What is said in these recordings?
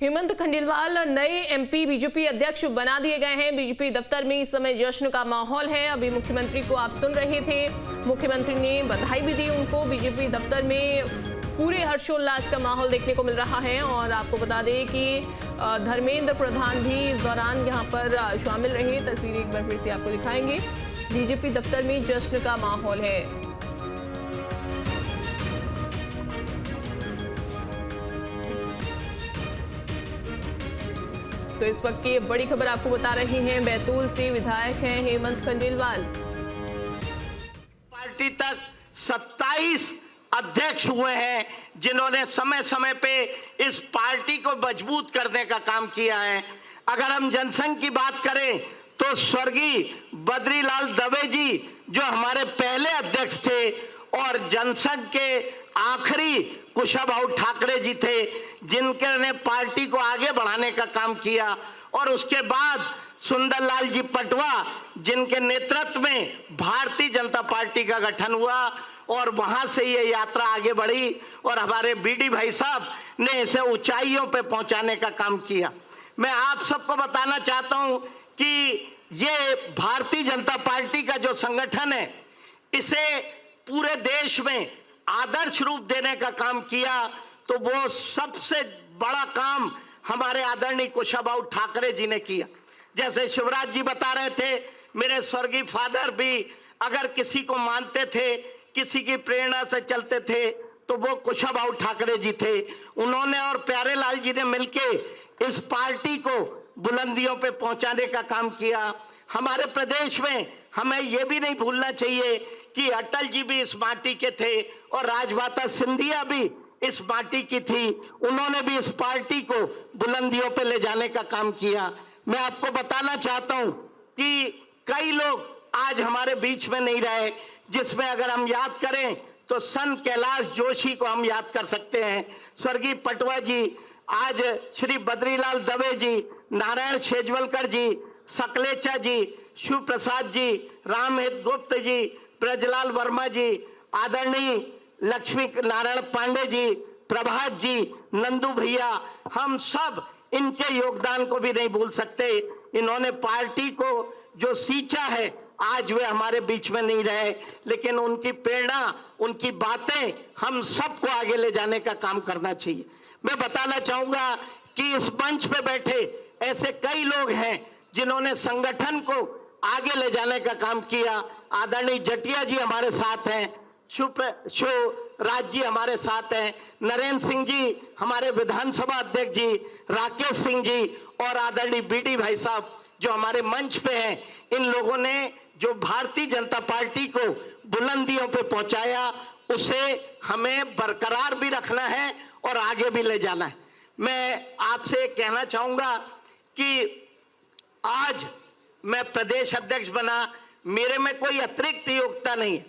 हेमंत खंडेलवाल नए MP BJP अध्यक्ष बना दिए गए हैं। बीजेपी दफ्तर में इस समय जश्न का माहौल है। अभी मुख्यमंत्री को आप सुन रहे थे, मुख्यमंत्री ने बधाई भी दी उनको। बीजेपी दफ्तर में पूरे हर्षोल्लास का माहौल देखने को मिल रहा है। और आपको बता दें कि धर्मेंद्र प्रधान भी इस दौरान यहां पर शामिल रहे। तस्वीरें एक बार फिर से आपको दिखाएंगे। बीजेपी दफ्तर में जश्न का माहौल है। तो इस वक्त की बड़ी खबर आपको बता रहे हैं, बैतूल से विधायक हैं हेमंत खंडेलवाल। पार्टी तक 27 अध्यक्ष हुए हैं जिन्होंने समय समय पे इस पार्टी को मजबूत करने का काम किया है। अगर हम जनसंघ की बात करें तो स्वर्गीय बद्रीलाल दवे जी जो हमारे पहले अध्यक्ष थे और जनसंघ के आखिरी कुशाभाऊ ठाकरे जी थे जिनके ने पार्टी को आगे बढ़ाने का काम किया। और उसके बाद सुंदरलाल जी पटवा जिनके नेतृत्व में भारतीय जनता पार्टी का गठन हुआ और वहां से ये यात्रा आगे बढ़ी और हमारे बीडी भाई साहब ने इसे ऊंचाइयों पे पहुंचाने का काम किया। मैं आप सबको बताना चाहता हूं कि ये भारतीय जनता पार्टी का जो संगठन है इसे पूरे देश में आदर्श रूप देने का काम किया। तो वो सबसे बड़ा काम हमारे आदरणीय कुशाभाऊ ठाकरे जी ने किया। जैसे शिवराज जी बता रहे थे, मेरे स्वर्गीय फादर भी अगर किसी को मानते थे, किसी की प्रेरणा से चलते थे तो वो कुशाभाऊ ठाकरे जी थे। उन्होंने और प्यारेलाल जी ने मिलके इस पार्टी को बुलंदियों पे पहुंचाने का काम किया। हमारे प्रदेश में हमें यह भी नहीं भूलना चाहिए कि अटल जी भी इस माटी के थे और राजमाता सिंधिया भी इस माटी की थी। उन्होंने भी इस पार्टी को बुलंदियों पे ले जाने का काम किया। मैं आपको बताना चाहता हूं कि कई लोग आज हमारे बीच में नहीं रहे, जिसमें अगर हम याद करें तो संत कैलाश जोशी को हम याद कर सकते हैं, स्वर्गीय पटवा जी, आज श्री बद्रीलाल दवे जी, नारायण शेजवलकर जी, सकलेचा जी, शिव प्रसाद जी, रामहित गुप्त जी, ब्रजलाल वर्मा जी, आदरणीय लक्ष्मी नारायण पांडे जी, प्रभात जी, नंदू भैया, हम सब इनके योगदान को भी नहीं भूल सकते। इन्होंने पार्टी को जो सींचा है, आज वे हमारे बीच में नहीं रहे, लेकिन उनकी प्रेरणा, उनकी बातें हम सबको आगे ले जाने का काम करना चाहिए। मैं बताना चाहूंगा कि इस मंच पे बैठे ऐसे कई लोग हैं जिन्होंने संगठन को आगे ले जाने का काम किया। आदरणीय जटिया जी हमारे साथ हैं, शिवराज जी हमारे साथ हैं, नरेंद्र सिंह जी हमारे विधानसभा अध्यक्ष जी, राकेश सिंह जी और आदरणीय बीडी भाई साहब जो हमारे मंच पे हैं। इन लोगों ने जो भारतीय जनता पार्टी को बुलंदियों पे पहुंचाया उसे हमें बरकरार भी रखना है और आगे भी ले जाना है। मैं आपसे कहना चाहूंगा कि आज मैं प्रदेश अध्यक्ष बना, मेरे में कोई अतिरिक्त योग्यता नहीं है।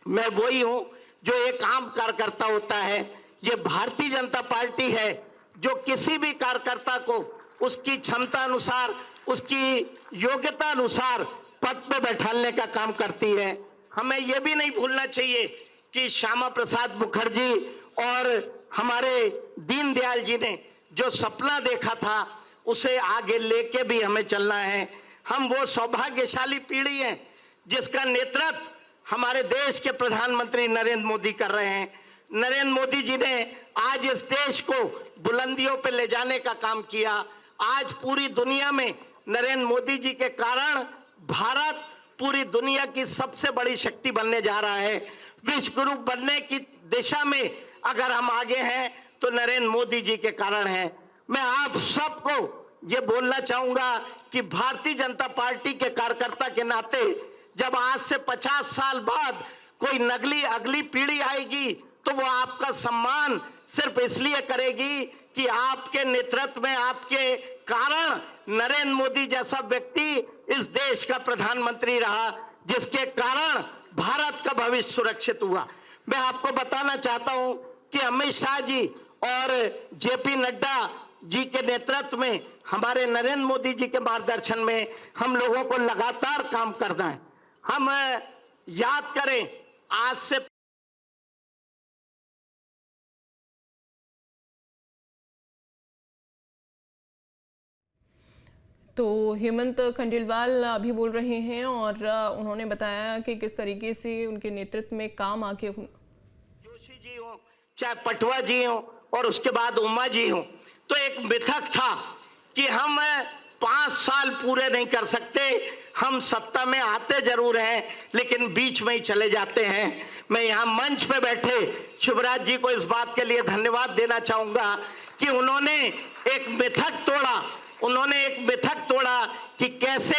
मैं वही हूं जो एक आम कार्यकर्ता होता है। ये भारतीय जनता पार्टी है जो किसी भी कार्यकर्ता को उसकी क्षमता अनुसार, उसकी योग्यता अनुसार पद पे बैठाने का काम करती है। हमें यह भी नहीं भूलना चाहिए कि श्यामा प्रसाद मुखर्जी और हमारे दीनदयाल जी ने जो सपना देखा था उसे आगे लेके भी हमें चलना है। हम वो सौभाग्यशाली पीढ़ी हैं जिसका नेतृत्व हमारे देश के प्रधानमंत्री नरेंद्र मोदी कर रहे हैं। नरेंद्र मोदी जी ने आज इस देश को बुलंदियों पे ले जाने का काम किया। आज पूरी दुनिया में नरेंद्र मोदी जी के कारण भारत पूरी दुनिया की सबसे बड़ी शक्ति बनने जा रहा है। विश्व गुरु बनने की दिशा में अगर हम आगे हैं तो नरेंद्र मोदी जी के कारण है। मैं आप सबको ये बोलना चाहूंगा कि भारतीय जनता पार्टी के कार्यकर्ता के नाते जब आज से 50 साल बाद कोई अगली पीढ़ी आएगी तो वो आपका सम्मान सिर्फ इसलिए करेगी कि आपके नेतृत्व में, आपके कारण नरेंद्र मोदी जैसा व्यक्ति इस देश का प्रधानमंत्री रहा, जिसके कारण भारत का भविष्य सुरक्षित हुआ। मैं आपको बताना चाहता हूं कि अमित शाह जी और जेपी नड्डा जी के नेतृत्व में, हमारे नरेंद्र मोदी जी के मार्गदर्शन में हम लोगों को लगातार काम करना है। हम याद करें आज से तो हेमंत खंडेलवाल अभी बोल रहे हैं और उन्होंने बताया कि किस तरीके से उनके नेतृत्व में काम आगे जोशी जी हो, चाहे पटवा जी हो और उसके बाद उमा जी हो, तो एक मिथक था कि हम 5 साल पूरे नहीं कर सकते, हम सत्ता में आते जरूर हैं लेकिन बीच में ही चले जाते हैं। मैं यहाँ मंच पे बैठे शिवराज जी को इस बात के लिए धन्यवाद देना चाहूंगा कि उन्होंने एक मिथक तोड़ा कि कैसे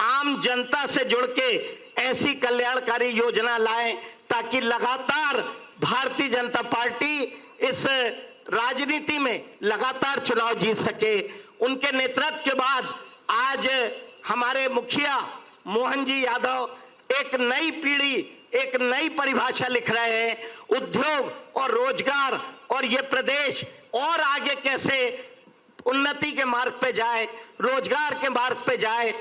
आम जनता से जुड़ के ऐसी कल्याणकारी योजना लाए ताकि लगातार भारतीय जनता पार्टी इस राजनीति में लगातार चुनाव जीत सके। उनके नेतृत्व के बाद आज हमारे मुखिया मोहन जी यादव एक नई पीढ़ी, एक नई परिभाषा लिख रहे हैं, उद्योग और रोजगार और ये प्रदेश और आगे कैसे उन्नति के मार्ग पे जाए, रोजगार के मार्ग पे जाए।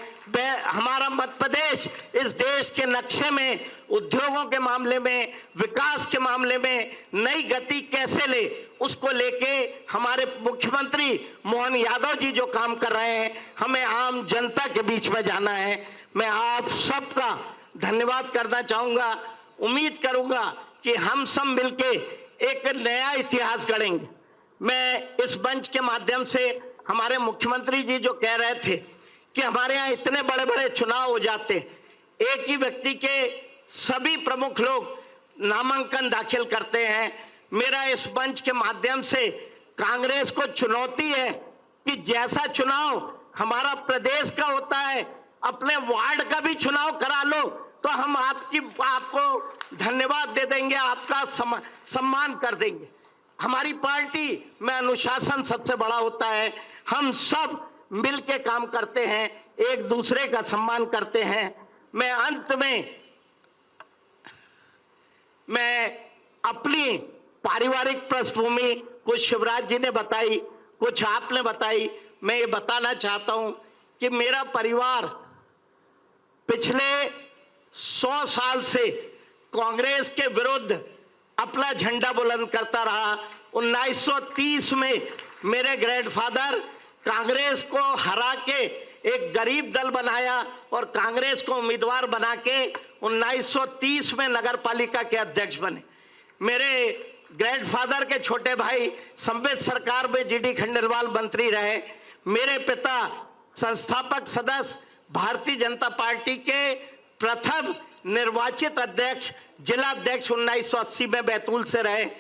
हमारा मध्य प्रदेश इस देश के नक्शे में उद्योगों के मामले में, विकास के मामले में नई गति कैसे ले, उसको लेके हमारे मुख्यमंत्री मोहन यादव जी जो काम कर रहे हैं, हमें आम जनता के बीच में जाना है। मैं आप सबका धन्यवाद करना चाहूंगा। उम्मीद करूंगा कि हम सब मिलके एक नया इतिहास गढ़ेंगे। मैं इस मंच के माध्यम से हमारे मुख्यमंत्री जी जो कह रहे थे कि हमारे यहाँ इतने बड़े बड़े चुनाव हो जाते, एक ही व्यक्ति के सभी प्रमुख लोग नामांकन दाखिल करते हैं। मेरा इस मंच के माध्यम से कांग्रेस को चुनौती है कि जैसा चुनाव हमारा प्रदेश का होता है, अपने वार्ड का भी चुनाव करा लो तो हम आपको धन्यवाद दे देंगे, आपका सम्मान कर देंगे। हमारी पार्टी में अनुशासन सबसे बड़ा होता है, हम सब मिल के काम करते हैं, एक दूसरे का सम्मान करते हैं। मैं अंत में अपनी पारिवारिक पृष्ठभूमि कुछ शिवराज जी ने बताई, कुछ आपने बताई। मैं ये बताना चाहता हूं कि मेरा परिवार पिछले 100 साल से कांग्रेस के विरुद्ध अपना झंडा बुलंद करता रहा। 1930 में मेरे ग्रैंडफादर कांग्रेस को हरा के एक गरीब दल बनाया और कांग्रेस को उम्मीदवार बना के 1930 में नगर पालिका के अध्यक्ष बने। मेरे ग्रैंडफादर के छोटे भाई संवित सरकार में जीडी खंडेलवाल मंत्री रहे। मेरे पिता संस्थापक सदस्य भारतीय जनता पार्टी के प्रथम निर्वाचित अध्यक्ष, जिला अध्यक्ष 1980 में बैतूल से रहे।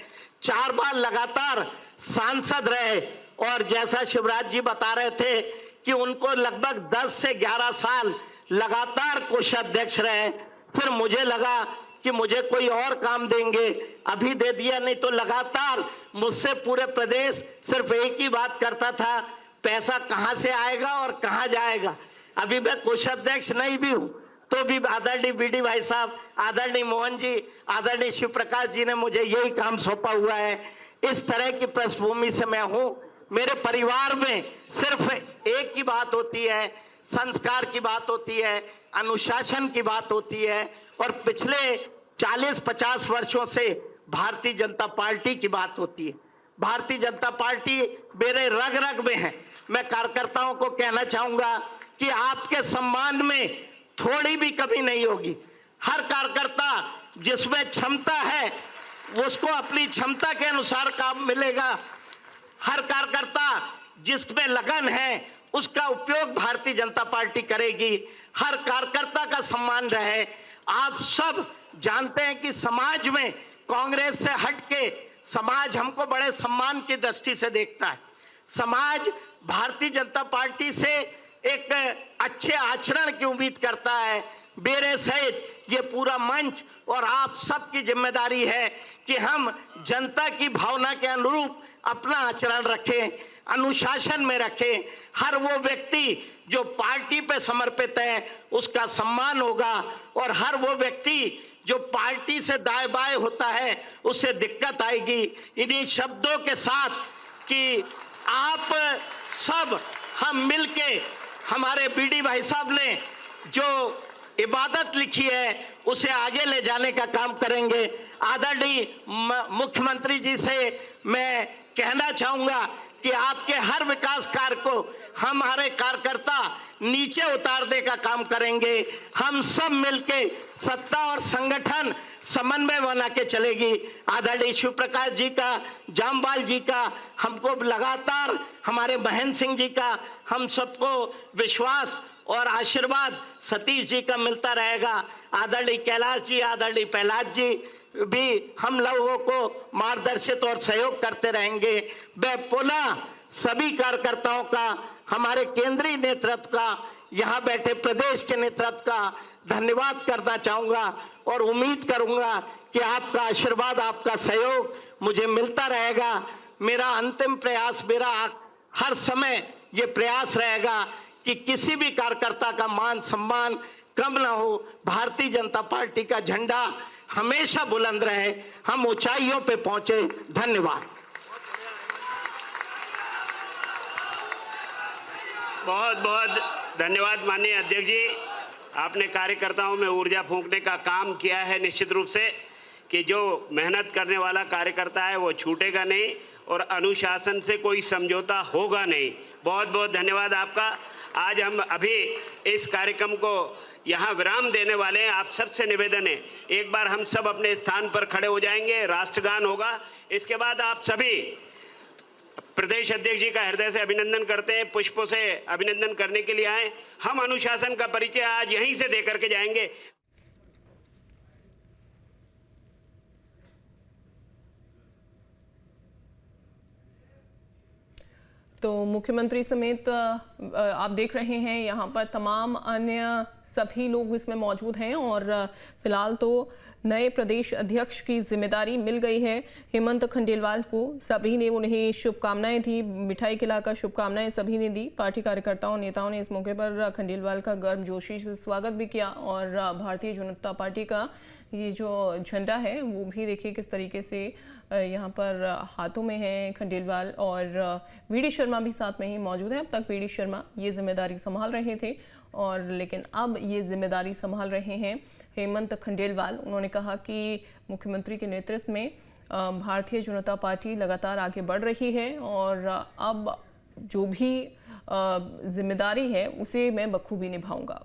4 बार लगातार सांसद रहे और जैसा शिवराज जी बता रहे थे कि उनको लगभग 10 से 11 साल लगातार कोषाध्यक्ष रहे। फिर मुझे लगा कि मुझे कोई और काम देंगे, अभी दे दिया, नहीं तो लगातार मुझसे पूरे प्रदेश सिर्फ एक ही बात करता था, पैसा कहां से आएगा और कहां जाएगा। अभी मैं कोषाध्यक्ष नहीं भी हूं तो भी आदरणीय बीडी भाई साहब, आदरणीय मोहन जी, आदरणीय शिव प्रकाश जी ने मुझे यही काम सौंपा हुआ है। इस तरह की पृष्ठभूमि से मैं हूं। मेरे परिवार में सिर्फ एक ही बात होती है, संस्कार की बात होती है, अनुशासन की बात होती है और पिछले 40-50 वर्षों से भारतीय जनता पार्टी की बात होती है। भारतीय जनता पार्टी मेरे रग रग में है। मैं कार्यकर्ताओं को कहना चाहूंगा कि आपके सम्मान में थोड़ी भी कमी नहीं होगी। हर कार्यकर्ता जिसमें क्षमता है उसको अपनी क्षमता के अनुसार काम मिलेगा। हर कार्यकर्ता जिसमें लगन है उसका उपयोग भारतीय जनता पार्टी करेगी। हर कार्यकर्ता का सम्मान रहे। आप सब जानते हैं कि समाज में कांग्रेस से हटके समाज हमको बड़े सम्मान की दृष्टि से देखता है। समाज भारतीय जनता पार्टी से एक अच्छे आचरण की उम्मीद करता है। मेरे सहित ये पूरा मंच और आप सबकी जिम्मेदारी है कि हम जनता की भावना के अनुरूप अपना आचरण रखें, अनुशासन में रखें। हर वो व्यक्ति जो पार्टी पे समर्पित है उसका सम्मान होगा और हर वो व्यक्ति जो पार्टी से दाएं बाएं होता है उससे दिक्कत आएगी। इन्हीं शब्दों के साथ कि आप सब हम मिलके हमारे बीडी भाई साहब ने जो इबादत लिखी है उसे आगे ले जाने का काम करेंगे। आदरणीय मुख्यमंत्री जी से मैं कहना चाहूंगा कि आपके हर विकास कार्य को हमारे कार्यकर्ता नीचे उतारने का काम करेंगे। हम सब मिलके सत्ता और संगठन समन्वय बना के चलेगी। आदरणीय शिव प्रकाश जी का, जामवाल जी का, हमको लगातार हमारे महेंद्र सिंह जी का, हम सबको विश्वास और आशीर्वाद सतीश जी का मिलता रहेगा। आदरणीय कैलाश जी, आदरणीय प्रहलाद जी भी हम लोगों को मार्गदर्शित और सहयोग करते रहेंगे। मैं पुनः सभी कार्यकर्ताओं का, हमारे केंद्रीय नेतृत्व का, यहाँ बैठे प्रदेश के नेतृत्व का धन्यवाद करना चाहूंगा और उम्मीद करूंगा कि आपका आशीर्वाद, आपका सहयोग मुझे मिलता रहेगा। मेरा अंतिम प्रयास, मेरा हर समय ये प्रयास रहेगा कि किसी भी कार्यकर्ता का मान सम्मान कम ना हो। भारतीय जनता पार्टी का झंडा हमेशा बुलंद रहे, हम ऊंचाइयों पे पहुंचे। धन्यवाद। बहुत बहुत धन्यवाद माननीय अध्यक्ष जी। आपने कार्यकर्ताओं में ऊर्जा फूंकने का काम किया है। निश्चित रूप से कि जो मेहनत करने वाला कार्यकर्ता है वो छूटेगा नहीं और अनुशासन से कोई समझौता होगा नहीं। बहुत बहुत धन्यवाद आपका। आज हम अभी इस कार्यक्रम को यहाँ विराम देने वाले हैं। आप सबसे निवेदन है, एक बार हम सब अपने स्थान पर खड़े हो जाएंगे, राष्ट्रगान होगा। इसके बाद आप सभी प्रदेश अध्यक्ष जी का हृदय से अभिनंदन करते हैं, पुष्पों से अभिनंदन करने के लिए आए। हम अनुशासन का परिचय आज यहीं से देकर के जाएंगे। तो मुख्यमंत्री समेत आप देख रहे हैं यहाँ पर तमाम अन्य सभी लोग इसमें मौजूद हैं और फिलहाल तो नए प्रदेश अध्यक्ष की जिम्मेदारी मिल गई है हेमंत खंडेलवाल को। सभी ने उन्हें शुभकामनाएं दी, मिठाई खिलाकर शुभकामनाएं सभी ने दी। पार्टी कार्यकर्ताओं नेताओं ने इस मौके पर खंडेलवाल का गर्मजोशी से स्वागत भी किया और भारतीय जनता पार्टी का ये जो झंडा है वो भी देखिए किस तरीके से यहाँ पर हाथों में है खंडेलवाल और वी.डी. शर्मा भी साथ में ही मौजूद हैं। अब तक वी.डी. शर्मा ये जिम्मेदारी संभाल रहे थे और लेकिन अब ये जिम्मेदारी संभाल रहे हैं हेमंत खंडेलवाल। उन्होंने कहा कि मुख्यमंत्री के नेतृत्व में भारतीय जनता पार्टी लगातार आगे बढ़ रही है और अब जो भी जिम्मेदारी है उसे मैं बखूबी निभाऊंगा।